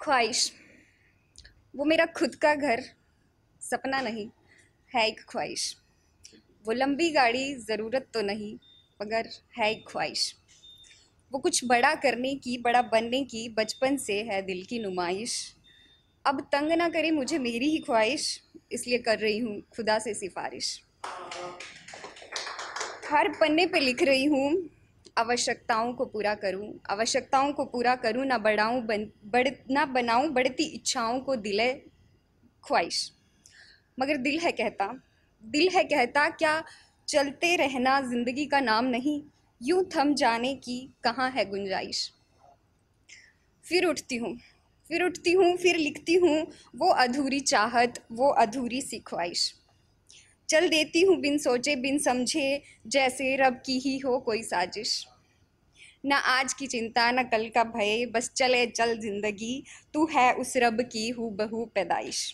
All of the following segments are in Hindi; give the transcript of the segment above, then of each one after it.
ख्वाहिश, वो मेरा खुद का घर सपना नहीं है, एक ख्वाहिश। वो लंबी गाड़ी ज़रूरत तो नहीं मगर है एक ख्वाहिश। वो कुछ बड़ा करने की, बड़ा बनने की बचपन से है दिल की नुमाइश। अब तंग ना करे मुझे मेरी ही ख्वाहिश, इसलिए कर रही हूँ खुदा से सिफारिश। हर पन्ने पे लिख रही हूँ आवश्यकताओं को पूरा करूँ, आवश्यकताओं को पूरा करूँ, ना बनाऊँ बढ़ती इच्छाओं को दिले ख्वाहिश। मगर दिल है कहता क्या चलते रहना जिंदगी का नाम नहीं, यूं थम जाने की कहाँ है गुंजाइश। फिर उठती हूँ फिर लिखती हूँ वो अधूरी चाहत, वो अधूरी सी ख्वाहिश। चल देती हूँ बिन सोचे बिन समझे, जैसे रब की ही हो कोई साजिश। न आज की चिंता न कल का भय, बस चले चल जिंदगी, तू है उस रब की हूबहू पैदाइश।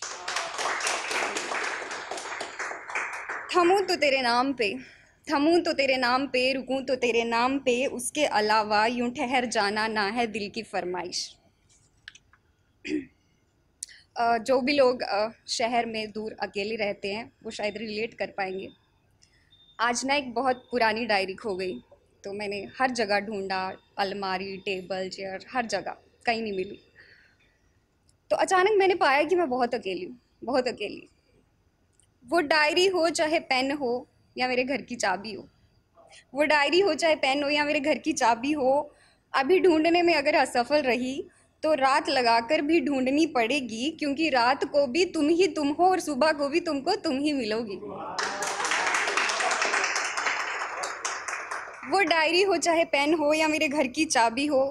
थमूं तो तेरे नाम पे, थमूं तो तेरे नाम पे, रुकूं तो तेरे नाम पे, उसके अलावा यूं ठहर जाना ना है दिल की फरमाइश। जो भी लोग शहर में दूर अकेले रहते हैं वो शायद रिलेट कर पाएंगे। आज ना एक बहुत पुरानी डायरी खो गई, तो मैंने हर जगह ढूंढा, अलमारी, टेबल, चेयर, हर जगह, कहीं नहीं मिली। तो अचानक मैंने पाया कि मैं बहुत अकेली हूँ, बहुत अकेली। वो डायरी हो चाहे पेन हो या मेरे घर की चाबी हो, वो डायरी हो चाहे पेन हो या मेरे घर की चाबी हो, अभी ढूंढने में अगर असफल रही तो रात लगाकर भी ढूंढनी पड़ेगी, क्योंकि रात को भी तुम ही तुम हो और सुबह को भी तुमको तुम ही मिलोगी। वो डायरी हो चाहे पेन हो या मेरे घर की चाबी हो,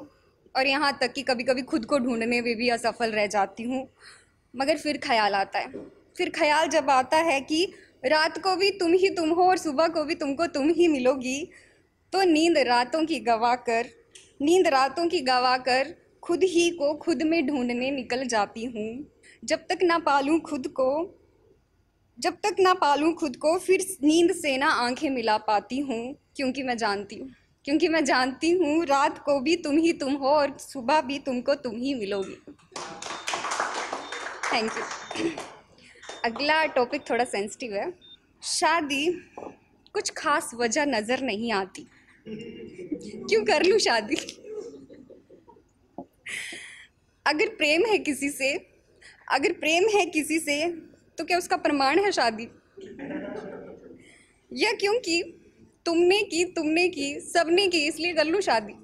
और यहाँ तक कि कभी कभी खुद को ढूंढने में भी असफल रह जाती हूँ। मगर फिर ख्याल आता है, फिर ख्याल जब आता है कि रात को भी तुम ही तुम हो और सुबह को भी तुमको तुम ही मिलोगी, तो नींद रातों की गवा कर खुद ही को खुद में ढूंढने निकल जाती हूँ। जब तक ना पालूं खुद को फिर नींद से ना आंखें मिला पाती हूँ, क्योंकि मैं जानती हूँ रात को भी तुम ही तुम हो और सुबह भी तुमको तुम ही मिलोगी। Thank you. अगला टॉपिक थोड़ा सेंसिटिव है। शादी, कुछ खास वजह नज़र नहीं आती, क्यों कर लूँ शादी। अगर प्रेम है किसी से तो क्या उसका प्रमाण है शादी, या क्योंकि तुमने की सबने की इसलिए कर लूँ शादी।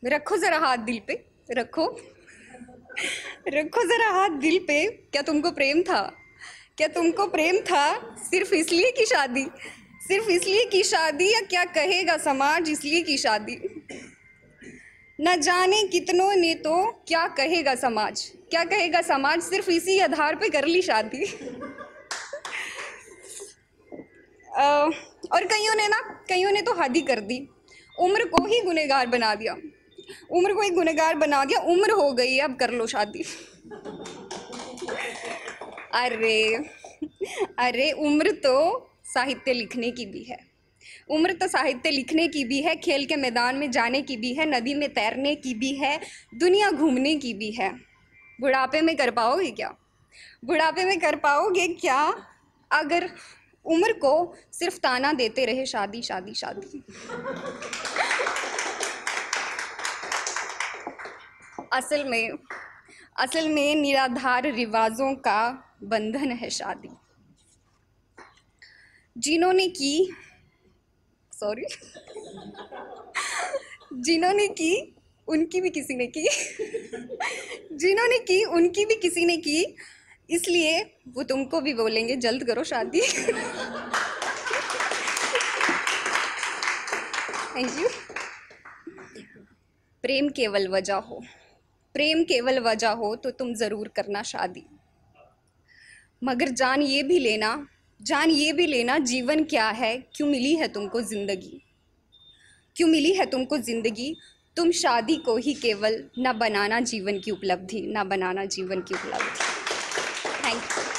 रखो जरा हाथ दिल पे, रखो जरा हाथ दिल पे, क्या तुमको प्रेम था सिर्फ इसलिए की शादी, या क्या कहेगा समाज इसलिए की शादी। न जाने कितनों ने तो क्या कहेगा समाज सिर्फ इसी आधार पे कर ली शादी। और कईयों ने तो हद ही कर दी, उम्र को ही गुनहगार बना दिया, उम्र हो गई अब कर लो शादी। अरे उम्र तो साहित्य लिखने की भी है, खेल के मैदान में जाने की भी है, नदी में तैरने की भी है, दुनिया घूमने की भी है। बुढ़ापे में कर पाओगे क्या अगर उम्र को सिर्फ ताना देते रहे शादी शादी शादी। असल में निराधार रिवाजों का बंधन है शादी। जिन्होंने की उनकी भी किसी ने की, इसलिए वो तुमको भी बोलेंगे जल्द करो शादी। Thank you. प्रेम केवल वजह हो तो तुम ज़रूर करना शादी, मगर जान ये भी लेना जीवन क्या है, क्यों मिली है तुमको ज़िंदगी, तुम शादी को ही केवल न बनाना जीवन की उपलब्धि। Thank you.